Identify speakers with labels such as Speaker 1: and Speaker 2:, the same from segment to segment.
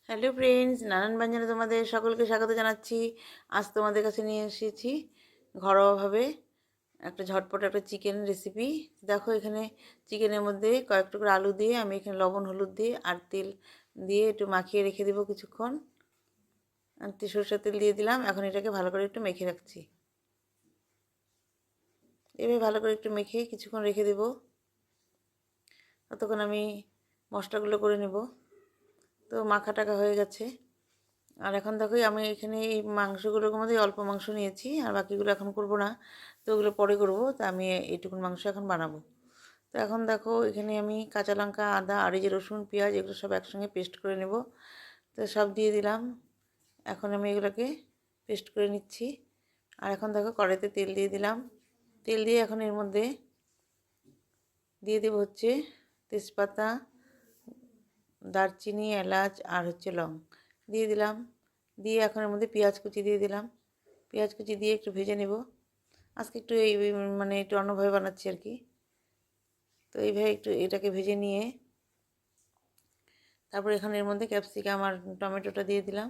Speaker 1: Hello friends, নানান ব্যঞ্জনে তোমাদের সকলকে স্বাগত জানাচ্ছি। আজ তোমাদের কাছে নিয়ে এসেছি ঘরোয়াভাবে একটা ঝটপট একটা চিকেন রেসিপি। দেখো, এখানে চিকেনের মধ্যে কয়েক টুকরো আলু দিয়ে আমি এখানে লবণ হলুদ দিয়ে আর তেল দিয়ে একটু মাখিয়ে রেখে দেবো কিছুক্ষণ। আর সরষের তেল দিয়ে দিলাম। এখন এটাকে ভালো করে একটু মেখে রাখছি। এভাবে ভালো করে একটু মেখে কিছুক্ষণ রেখে দেবো। ততক্ষণ আমি মশলাগুলো করে নেব। তো মাখা টাকা হয়ে গেছে। আর এখন দেখো, আমি এখানে এই মাংসগুলোর মধ্যে অল্প মাংস নিয়েছি, আর বাকিগুলো এখন করব না। তো ওগুলো পরে করব। তো আমি এইটুকুন মাংস এখন বানাবো। তো এখন দেখো, এখানে আমি কাঁচা লঙ্কা, আদা আর এই যে রসুন পেঁয়াজ এগুলো সব একসঙ্গে পেস্ট করে নেব। তো সব দিয়ে দিলাম। এখন আমি এগুলোকে পেস্ট করে নিচ্ছি। আর এখন দেখো, কড়াইতে তেল দিয়ে দিলাম। তেল দিয়ে এখন এর মধ্যে দিয়ে দেবো হচ্ছে তেজপাতা, দারচিনি, এলাচ আর হচ্ছে লং দিয়ে দিলাম। দিয়ে এখন এর মধ্যে পেঁয়াজ কুচি দিয়ে দিলাম। পেঁয়াজ কুচি দিয়ে একটু ভেজে নেব। আজকে একটু এই মানে একটু অন্যভাবে বানাচ্ছি আর কি। তো এইভাবে একটু এটাকে ভেজে নিয়ে তারপর এখানে এর মধ্যে ক্যাপসিকাম আর টমেটোটা দিয়ে দিলাম।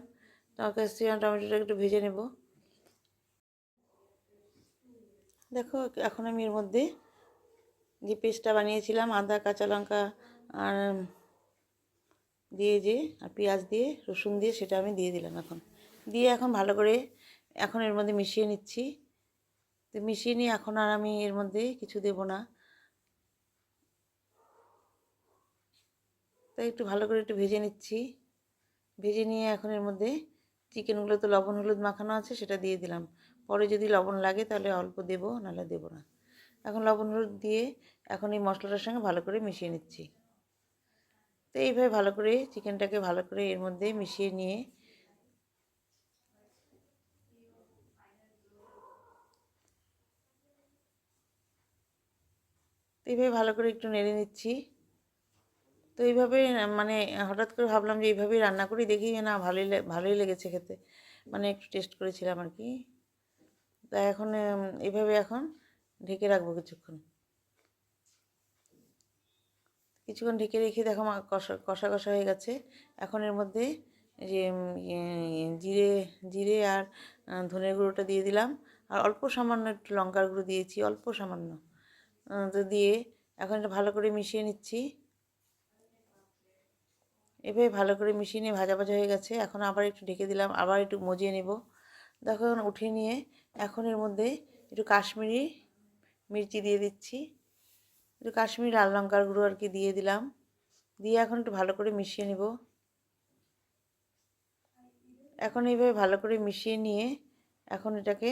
Speaker 1: ক্যাপসিকাম টমেটোটা একটু ভেজে নেব। দেখো, এখন আমি এর মধ্যে যে পেস্টটা বানিয়েছিলাম আদা কাঁচা লঙ্কা আর দিয়ে আর পেঁয়াজ দিয়ে রসুন দিয়ে সেটা আমি দিয়ে দিলাম। এখন ভালো করে এখন এর মধ্যে মিশিয়ে নিচ্ছি। তো মিশিয়ে নিয়ে এখন আর আমি এর মধ্যে কিছু দেব না। তাই একটু ভালো করে একটু ভেজে নিচ্ছি। ভেজে নিয়ে এখন এর মধ্যে চিকেনগুলো তো লবণ হলুদ মাখানো আছে সেটা দিয়ে দিলাম। পরে যদি লবণ লাগে তাহলে অল্প দেব, নাহলে দেব না। এখন লবণ হলুদ দিয়ে এখন এই মশলাটার সঙ্গে ভালো করে মিশিয়ে নিচ্ছি। তো এইভাবে ভালো করে চিকেনটাকে ভালো করে এর মধ্যে মিশিয়ে নিয়ে তো এইভাবে ভালো করে একটু নেড়ে নিচ্ছি। তো এইভাবে মানে হঠাৎ করে ভাবলাম যে এইভাবেই রান্না করি, দেখি না ভালোই লেগেছে খেতে। মানে একটু টেস্ট করেছিলাম আর কি। তা এখন এইভাবে এখন ঢেকে রাখবো কিছুক্ষণ। কিছুক্ষণ ঢেকে রেখে দেখো কষা কষা কষা হয়ে গেছে। এখন এর মধ্যে যে জিরে জিরে আর ধনের গুঁড়োটা দিয়ে দিলাম। আর অল্প সামান্য একটু লঙ্কার গুঁড়ো দিয়েছি, অল্প সামান্য। তো দিয়ে এখন এটা ভালো করে মিশিয়ে নিচ্ছি। এভাবে ভালো করে মিশিয়ে নিয়ে ভাজা ভাজা হয়ে গেছে। এখন আবার একটু ঢেকে দিলাম, আবার একটু মজিয়ে নেব। দেখো, এখন উঠিয়ে নিয়ে এখন এর মধ্যে একটু কাশ্মীরি মির্চি দিয়ে দিচ্ছি। একটু কাশ্মীরি লাল লঙ্কার গুঁড়ো আর কি দিয়ে দিলাম। দিয়ে এখন একটু ভালো করে মিশিয়ে নেব। এখন এইভাবে ভালো করে মিশিয়ে নিয়ে এখন এটাকে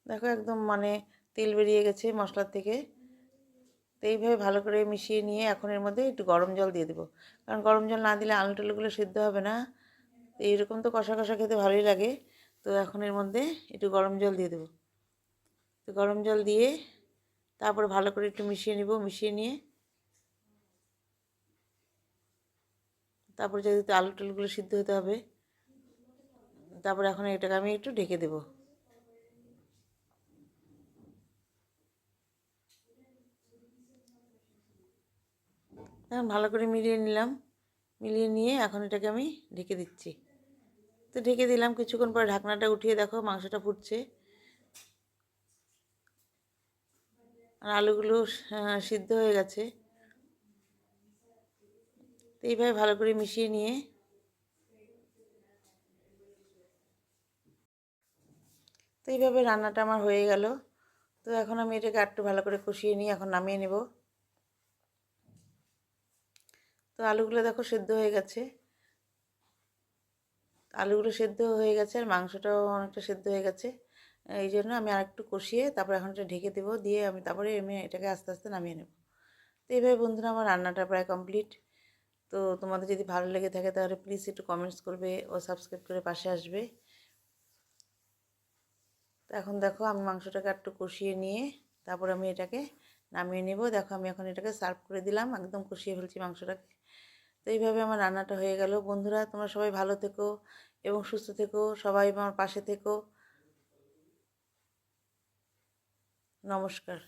Speaker 1: দেখো একদম মানে তেল বেরিয়ে গেছে মশলার থেকে। তো এইভাবে ভালো করে মিশিয়ে নিয়ে এখন এর মধ্যে একটু গরম জল দিয়ে দেবো। কারণ গরম জল না দিলে আলু টালুগুলো সিদ্ধ হবে না। তো এইরকম তো কষা কষা খেতে ভালোই লাগে। তো এখন এর মধ্যে একটু গরম জল দিয়ে দেবো। তো গরম জল দিয়ে তারপরে ভালো করে একটু মিশিয়ে নিব। মিশিয়ে নিয়ে তারপরে যেহেতু আলু টালুগুলো সিদ্ধ হতে হবে, তারপরে এখন এটাকে আমি একটু ঢেকে দেবো। এখন ভালো করে মিলিয়ে নিলাম। মিলিয়ে নিয়ে এখন এটাকে আমি ঢেকে দিচ্ছি। তো ঢেকে দিলাম। কিছুক্ষণ পরে ঢাকনাটা উঠিয়ে দেখো মাংসটা ফুটছে আর আলুগুলো সিদ্ধ হয়ে গেছে। তো এইভাবে ভালো করে মিশিয়ে নিয়ে তো এইভাবে রান্নাটা আমার হয়ে গেল। তো এখন আমি এটাকে একটু ভালো করে কষিয়ে নিয়ে এখন নামিয়ে নেব। তো আলুগুলো দেখো সেদ্ধ হয়ে গেছে। আলুগুলো সেদ্ধ হয়ে গেছে আর মাংসটাও অনেকটা সেদ্ধ হয়ে গেছে। এই জন্য আমি আরেকটু কষিয়ে তারপরে এখন এটা ঢেকে দেবো। দিয়ে তারপরে আমি এটাকে আস্তে আস্তে নামিয়ে নেব। তো এইভাবে বন্ধুরা আমার রান্নাটা প্রায় কমপ্লিট। তো তোমাদের যদি ভালো লেগে থাকে তাহলে প্লিজ একটু কমেন্টস করবে ও সাবস্ক্রাইব করে পাশে আসবে। তো এখন দেখো, আমি মাংসটাকে একটু কষিয়ে নিয়ে তারপর আমি এটাকে নামিয়ে নেব। দেখো, আমি এখন এটাকে সার্ভ করে দিলাম, একদম কষিয়ে ফেলছি মাংসটাকে। তো এইভাবে আমার রান্নাটা হয়ে গেল। বন্ধুরা, তোমরা সবাই ভালো থেকো এবং সুস্থ থেকো, সবাই আমার পাশে থেকো। নমস্কার।